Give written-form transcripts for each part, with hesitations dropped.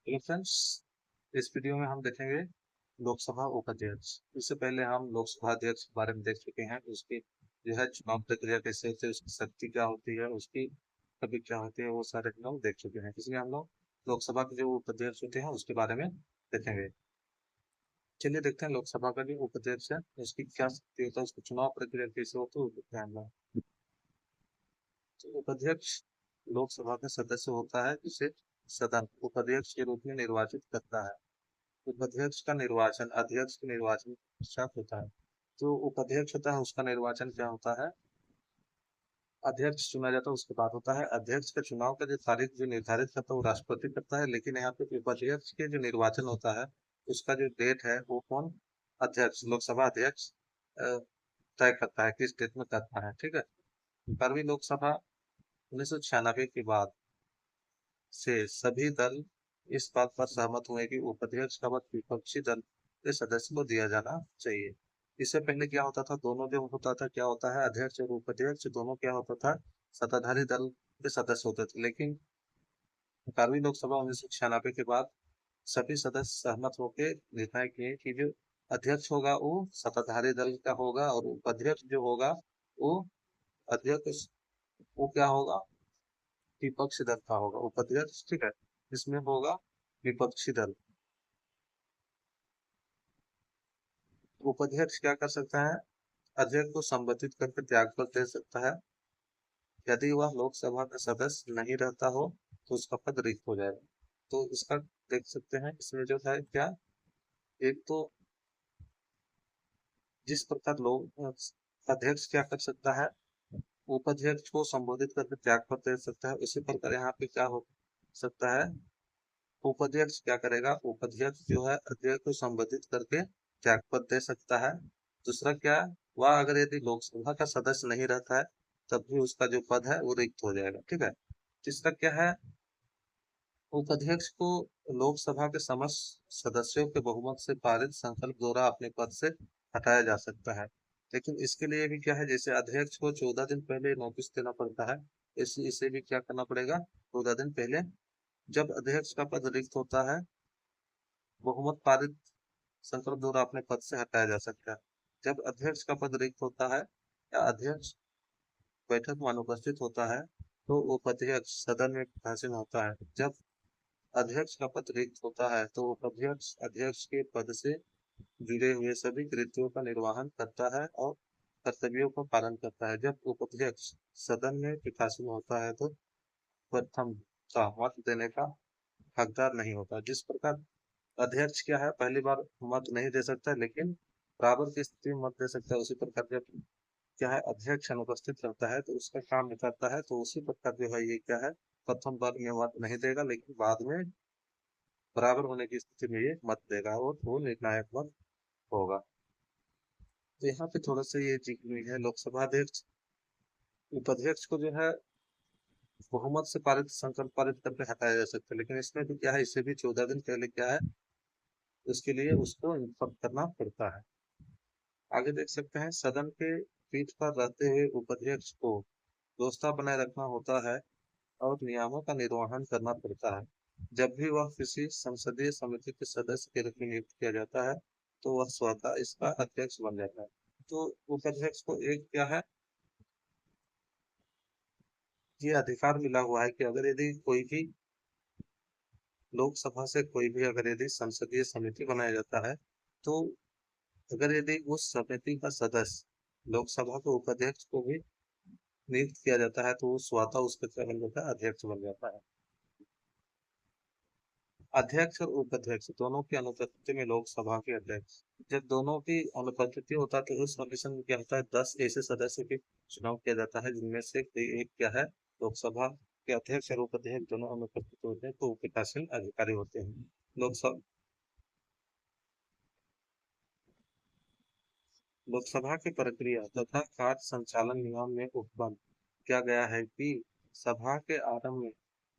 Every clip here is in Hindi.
हेलो फ्रेंड्स, इस वीडियो में हम देखेंगे लोकसभा उपाध्यक्ष। इससे पहले हम लोकसभा अध्यक्ष के बारे में देख चुके हैं। उसकी जो है चुनाव प्रक्रिया कैसे होती है, उसकी शक्ति क्या होती है, उसकी कभी क्या होती है, वो सारे हम लोग देख चुके हैं। इसलिए हम लोग लोकसभा के जो उपाध्यक्ष होते हैं उसके बारे में देखेंगे। चलिए देखते हैं लोकसभा का जो उपाध्यक्ष है उसकी क्या शक्ति होता है, उसकी चुनाव प्रक्रिया कैसे होती है वो देखते हैं हम लोग। तो उपाध्यक्ष लोकसभा का सदस्य होता है जिसे सदन उपाध्यक्ष के रूप में निर्वाचित करता है। उपाध्यक्ष का निर्वाचन अध्यक्ष के निर्वाचन के पश्चात होता है। जो उपाध्यक्ष होता है उसका निर्वाचन क्या होता है, अध्यक्ष चुना जाता है उसके बाद होता है। अध्यक्ष के चुनाव का जो तारीख जो निर्धारित करता है वो राष्ट्रपति करता है, लेकिन यहाँ पे उपाध्यक्ष के जो निर्वाचन होता है उसका जो डेट है वो कौन, अध्यक्ष लोकसभा अध्यक्ष तय करता है किस डेट में करता है। ठीक है। 12वीं लोकसभा 1996 के बाद से सभी दल इस बात पर सहमत हुए कि उपाध्यक्ष का पद विपक्षी दल के सदस्य को दिया जाना चाहिए। इससे पहले क्या होता था, दोनों जो होता था क्या होता है, अध्यक्ष और उपाध्यक्ष दोनों क्या होता था, सत्ताधारी दल के सदस्य होते थे। लेकिन 12वीं लोकसभा 1996 के बाद सभी सदस्य सहमत होकर निर्णय किए कि जो अध्यक्ष होगा वो सत्ताधारी दल का होगा और उपाध्यक्ष जो होगा वो अध्यक्ष वो क्या होगा, विपक्षी दल का होगा उपाध्यक्ष। ठीक है। इसमें होगा विपक्षी दल। उपाध्यक्ष क्या कर सकता है, अध्यक्ष को संबोधित करके त्यागपत्र दे सकता है। यदि वह लोकसभा का सदस्य नहीं रहता हो तो उसका पद रिक्त हो जाएगा। तो इसका देख सकते हैं, इसमें जो है क्या, एक तो जिस प्रकार लोग अध्यक्ष क्या कर सकता है, उपाध्यक्ष को संबोधित करके त्यागपत्र दे सकता है, उसी प्रकार यहाँ पे क्या हो सकता है, उपाध्यक्ष क्या करेगा, उपाध्यक्ष जो है अध्यक्ष को संबोधित करके त्यागपत्र दे सकता है। दूसरा क्या, वह अगर यदि लोकसभा का सदस्य नहीं रहता है तब भी उसका जो पद है वो रिक्त हो जाएगा। ठीक है। तीसरा क्या है, उपाध्यक्ष को लोकसभा के समस्त सदस्यों के बहुमत से पारित संकल्प द्वारा अपने पद से हटाया जा सकता है। लेकिन इसके लिए भी क्या है, जैसे अध्यक्ष को 14 दिन पहले नोटिस देना पड़ता है, इसे भी क्या करना पड़ेगा, 14 दिन पहले। जब अध्यक्ष का पद रिक्त होता है, बहुमत पारित संकल्प द्वारा अपने पद से हटाया जा सकता है। जब अध्यक्ष का पद रिक्त होता है या अध्यक्ष बैठक में अनुपस्थित होता है तो उपाध्यक्ष सदन में भाषण होता है। जब अध्यक्ष का पद रिक्त होता है तो उपाध्यक्ष अध्यक्ष के पद से जुड़े हुए सभी कृत्यों का निर्वहन करता है और कर्तव्यों का पालन करता है। जब उपाध्यक्ष सदन में पीठासीन होता है तो प्रथम का मत देने का हकदार नहीं होता। जिस प्रकार अध्यक्ष क्या है, पहली बार मत नहीं दे सकता लेकिन बराबर की स्थिति में मत दे सकता है, उसी प्रकार जब क्या है अध्यक्ष अनुपस्थित रहता है तो उसका काम निकलता है, तो उसी प्रकार जो है ये क्या है, प्रथम बार में मत नहीं देगा लेकिन बाद में बराबर होने की स्थिति में ये मत देगा और वो निर्णायक मत होगा। तो यहाँ पे थोड़ा सा ये चीज हुई है, लोकसभा अध्यक्ष उपाध्यक्ष को जो है बहुमत से पारित संकल्प पारित करके हटाया जा सकता है, लेकिन इसमें भी क्या है, इससे भी 14 दिन पहले क्या है, उसके लिए उसको इन्फॉर्म करना पड़ता है। आगे देख सकते हैं, सदन के पीठ पर रहते हुए उपाध्यक्ष को व्यवस्था बनाए रखना होता है और नियमों का निर्वहन करना पड़ता है। जब भी वह किसी संसदीय समिति के सदस्य के रूप में नियुक्त किया जाता है तो वह स्वतः इसका अध्यक्ष बन जाता है। तो उपाध्यक्ष को एक क्या है, ये अधिकार मिला हुआ है कि अगर यदि कोई भी लोकसभा से कोई भी अगर यदि संसदीय समिति बनाया जाता है तो अगर यदि उस समिति का सदस्य लोकसभा के उपाध्यक्ष को भी नियुक्त किया जाता है तो वो स्वतः उसका क्या बन जाता है, अध्यक्ष बन जाता है। अध्यक्ष और उपाध्यक्ष दोनों की अनुपस्थिति में लोकसभा के अध्यक्ष, जब दोनों की अनुपस्थिति होता है तो उस कंडीशन में क्या होता है, 10 ऐसे सदस्य के चुनाव किया जाता है जिनमें से कोई एक क्या है, लोकसभा के अध्यक्ष और उपाध्यक्ष दोनों अनुपस्थित होते हैं तो पीठासीन अधिकारी होते हैं। लोकसभा की प्रक्रिया तथा कार्य संचालन नियम में उपबंध किया गया है कि सभा के आरंभ में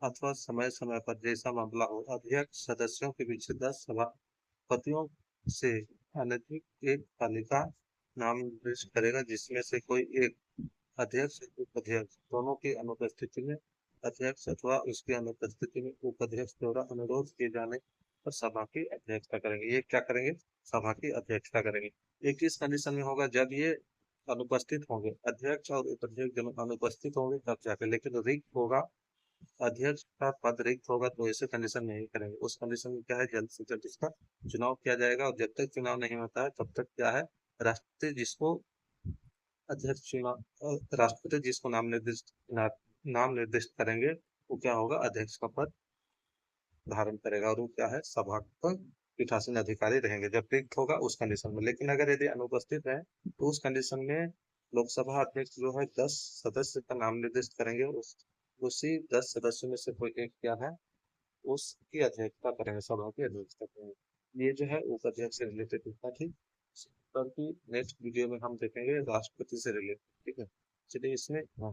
अथवा समय समय पर जैसा मामला हो, अध्यक्ष सदस्यों के बीच 10 सभापतियों से अनधिक एक तालिका नाम निर्दिष्ट करेगा जिसमें से कोई एक अध्यक्ष और उपाध्यक्ष दोनों की अनुपस्थिति में अध्यक्ष अथवा उसकी अनुपस्थिति में उपाध्यक्ष द्वारा अनुरोध किए जाने पर सभा की अध्यक्षता करेंगे। ये क्या करेंगे? सभा की अध्यक्षता करेंगे। ये किस कंडीशन में होगा? जब ये अनुपस्थित होंगे, अध्यक्ष और उपाध्यक्ष जब अनुपस्थित होंगे तब जाकर। लेकिन रिक्त होगा, अध्यक्ष का पद रिक्त होगा तो ऐसे कंडीशन नहीं करेंगे। उस कंडीशन में क्या है? जल्द से जल्द इसका चुनाव किया जाएगा, और जब तक चुनाव नहीं होता है तब तक क्या है? राष्ट्रपति जिसको अध्यक्ष चुनाव राष्ट्रपति जिसको नाम निर्दिष्ट करेंगे, वो क्या होगा? अध्यक्ष का पद धारण करेगा, और वो क्या है? सभा का पीठासीन अधिकारी रहेंगे जब रिक्त होगा उस कंडीशन में। लेकिन अगर यदि अनुपस्थित है तो उस कंडीशन में लोकसभा अध्यक्ष जो है 10 सदस्य का नाम निर्दिष्ट करेंगे, उसी 10 सदस्यों में से कोई एक क्या है? उसकी अध्यक्षता करेंगे, सभा की अध्यक्षता करेंगे। ये जो है उपाध्यक्ष से रिलेटेड था। ठीक, नेक्स्ट वीडियो में हम देखेंगे राष्ट्रपति से रिलेटेड। ठीक है, चलिए इसमें हाँ